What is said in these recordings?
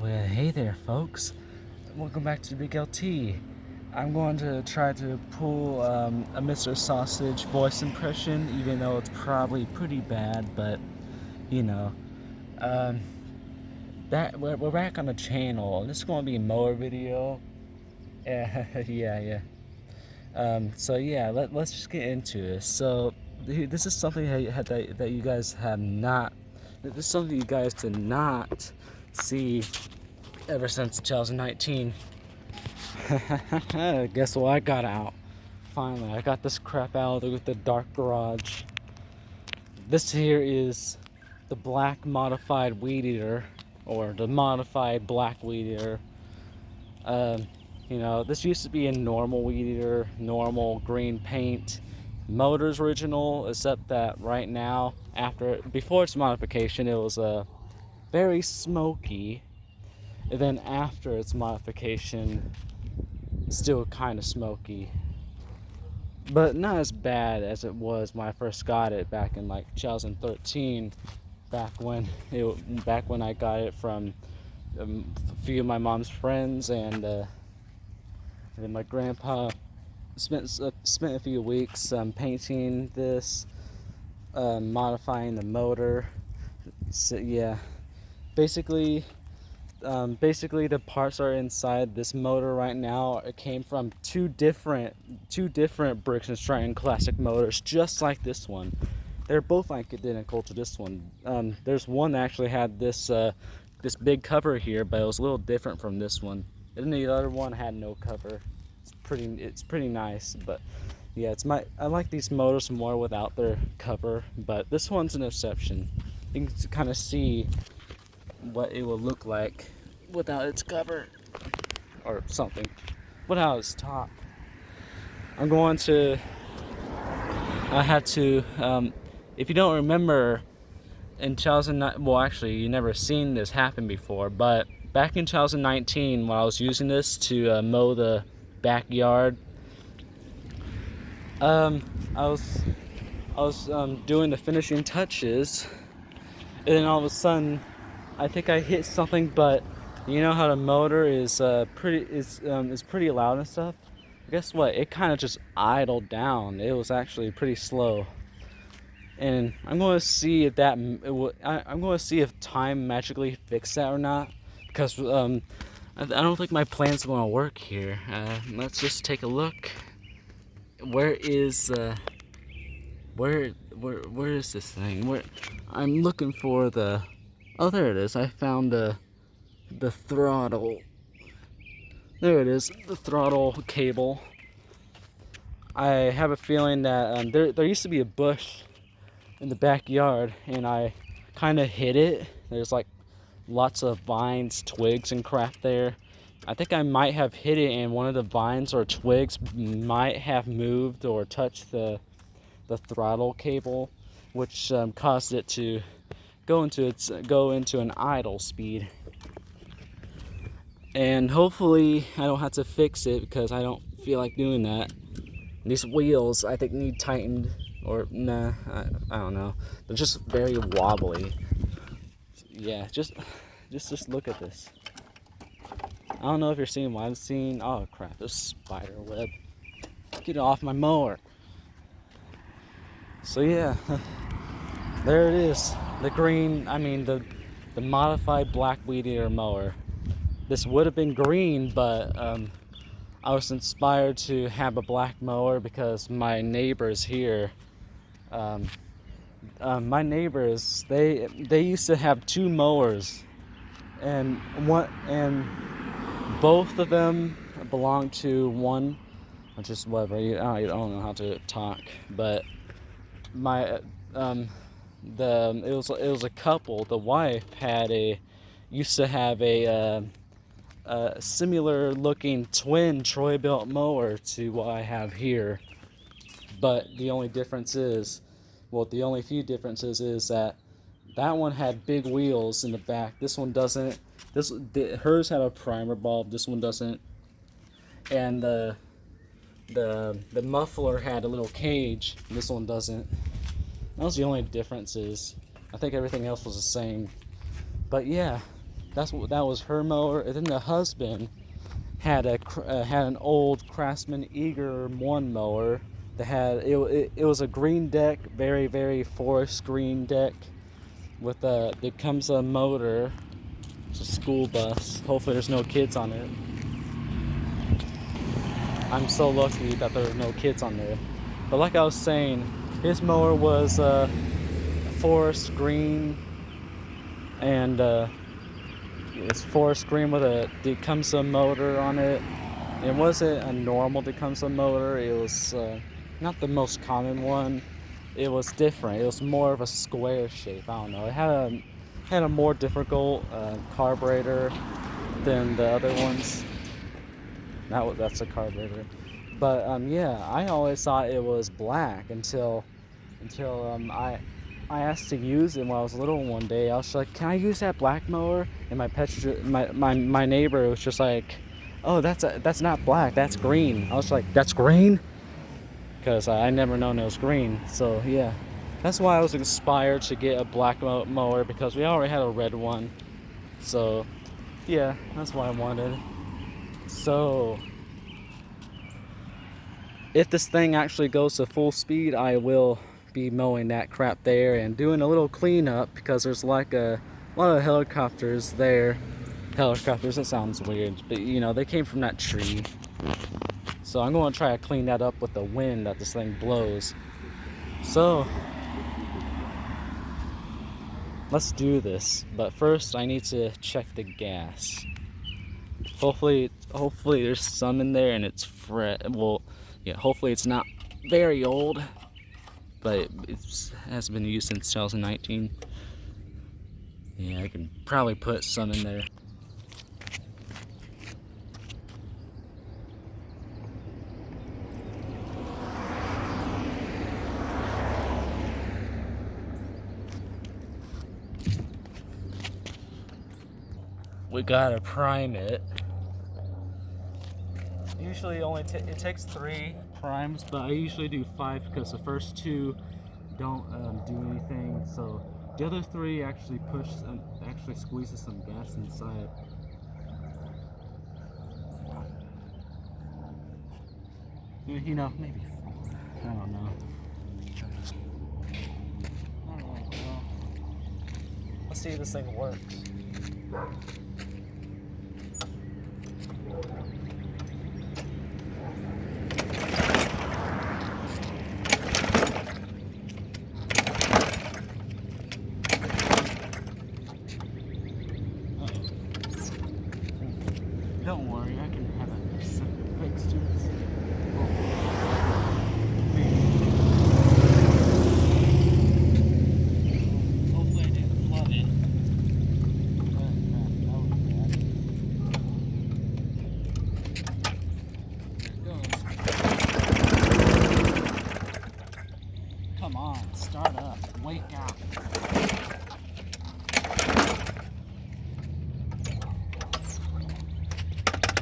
Well, hey there, folks. Welcome back to the Big LT. I'm going to try to pull a Mr. Sausage voice impression, even though it's probably pretty bad, but you know. Um, we're back on the channel. This is going to be a mower video. Yeah. So yeah, let's just get into this. So this is something that you guys have not. This is something you guys did not see ever since 2019. Guess what I got out? Finally, I got this crap out with the dark garage. This here is the black modified Weedeater, or the modified Black Weedeater. This used to be a normal Weedeater, normal green paint. Motor's original, except that right now, before its modification, it was very smoky. And then after its modification, still kind of smoky, but not as bad as it was when I first got it back in like 2013, back when I got it from a few of my mom's friends, and then my grandpa spent a few weeks painting this, modifying the motor. So yeah, basically the parts are inside this motor right now. It came from two different Bricks and Stratton classic motors, just like this one. They're both like identical to this one. There's one that actually had this this big cover here, but it was a little different from this one. And then the other one had no cover. It's pretty nice, but yeah, I like these motors more without their cover, but this one's an exception. You can kind of see what it will look like without its cover or something, without its top. I had to, if you don't remember, in 2009, well, actually, you never seen this happen before, but back in 2019, when I was using this to mow the backyard, I was doing the finishing touches, and then all of a sudden, I think I hit something. But you know how the motor is pretty loud and stuff. Guess what? It kind of just idled down. It was actually pretty slow, and I'm going to see if I'm going to see if time magically fixed that or not, because I don't think my plan's going to work here. Let's just take a look. Where is this thing? I'm looking for the. Oh, there it is. I found the throttle. There it is, the throttle cable. I have a feeling that there used to be a bush in the backyard, and I kind of hit it. There's like lots of vines, twigs, and crap there. I think I might have hit it, and one of the vines or twigs might have moved or touched the throttle cable, which caused it to go into an idle speed. And hopefully I don't have to fix it, because I don't feel like doing that. These wheels, I think, need tightened, or nah, I don't know. They're just very wobbly. Yeah, just look at this. I don't know if you're seeing what I'm seeing. Oh crap, there's spider web. Get it off my mower. So yeah, there it is. The modified Black Weedeater mower. This would have been green, but I was inspired to have a black mower because my neighbors here, my neighbors, they used to have two mowers, and both of them belonged to one, which is whatever. I don't know how to talk, but my it was a couple. The wife used to have a similar looking twin Troy-Bilt mower to what I have here, but the only few differences is that one had big wheels in the back. This one doesn't. Hers had a primer bulb. This one doesn't. And the muffler had a little cage. This one doesn't. That was the only differences. I think everything else was the same. But yeah, that was her mower. And then the husband had an old Craftsman Eager 1 mower that had it was a green deck, very forest green deck with it comes a motor. It's a school bus. Hopefully there's no kids on it. I'm so lucky that there are no kids on there. But like I was saying, his mower was forest green, and it's forest green with a Tecumseh motor on it. It wasn't a normal Tecumseh motor. It was not the most common one. It was different. It was more of a square shape. I don't know. It had a more difficult carburetor than the other ones. That's a carburetor. But yeah, I always thought it was black until I asked to use it when I was little one day. I was like, "Can I use that black mower?" And my neighbor was just like, "Oh, that's not black. That's green." I was like, "That's green?" Because I never known it was green. So yeah, that's why I was inspired to get a black mower, because we already had a red one. So yeah, that's what I wanted. So if this thing actually goes to full speed, I will be mowing that crap there and doing a little cleanup, because there's like a lot of helicopters there. Helicopters, that sounds weird, but you know, they came from that tree. So I'm going to try to clean that up with the wind that this thing blows. So let's do this. But first I need to check the gas. Hopefully there's some in there and it's fresh. Well, yeah, hopefully it's not very old, but it has been used since 2019. Yeah, I can probably put some in there. We gotta prime it. Usually it takes 3 primes, but I usually do 5 because the first 2 don't do anything. So the other 3 actually actually squeezes some gas inside. You know, maybe 4. I don't know. Alright, well, let's see if this thing works. Don't worry, I can have a fix to this. Hopefully I didn't flood it. That was bad. There it goes. Come on, start up. Wake up.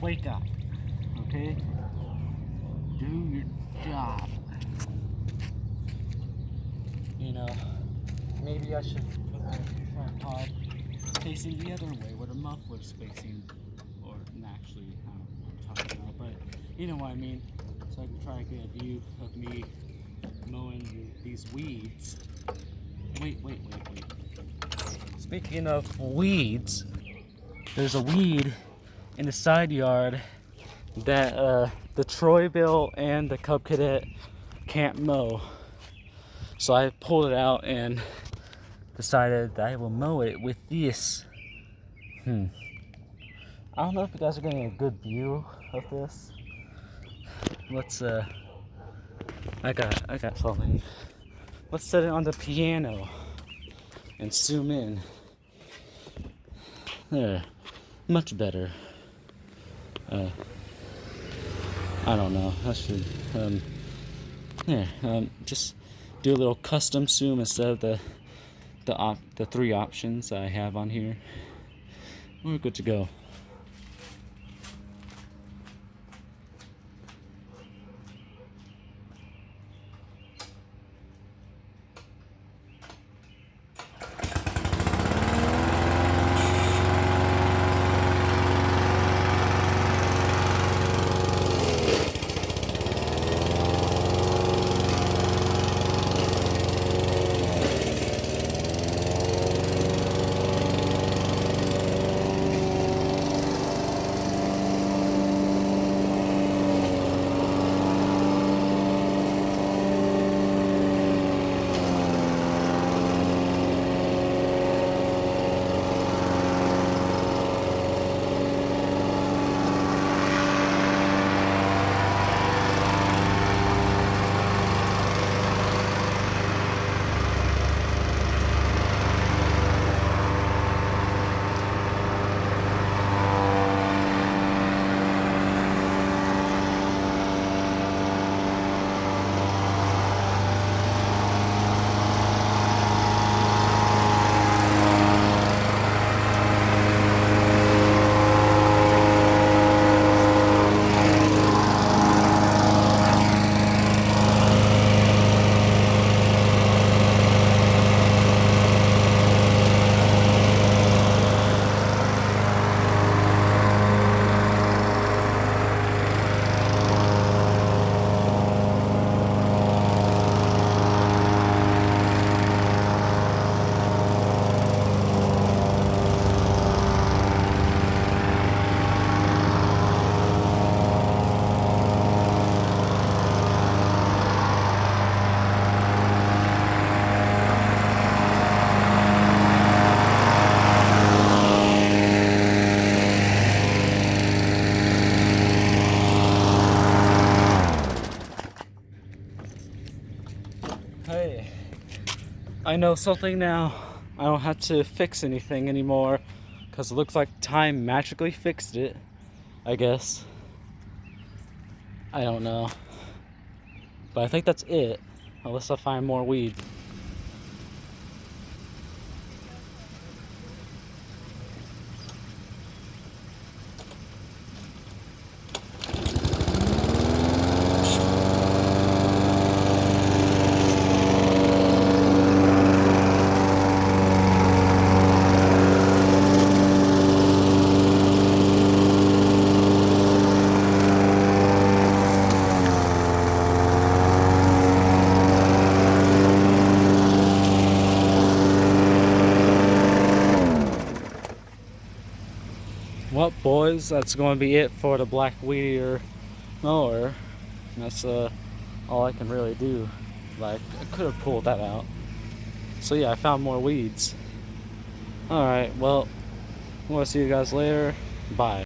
Wake up, okay? Do your job. You know, maybe I should put my tripod facing the other way, where the muffler's facing, or actually, I don't know what I'm talking about, but you know what I mean. So I can try to get a view of me mowing these weeds. Wait. Speaking of weeds, there's a weed in the side yard that the Troyville and the Cub Cadet can't mow. So I pulled it out and decided that I will mow it with this. I don't know if you guys are getting a good view of this. Let's I got something. Let's set it on the piano and zoom in. There, much better. I don't know. I should just do a little custom zoom instead of the 3 options I have on here. We're good to go. I know something now. I don't have to fix anything anymore because it looks like time magically fixed it, I guess. I don't know. But I think that's it, unless I find more weeds. Well, boys, that's going to be it for the Black Weedeater mower. That's all I can really do. Like, I could have pulled that out. So yeah, I found more weeds. Alright, well, I'm going to see you guys later. Bye.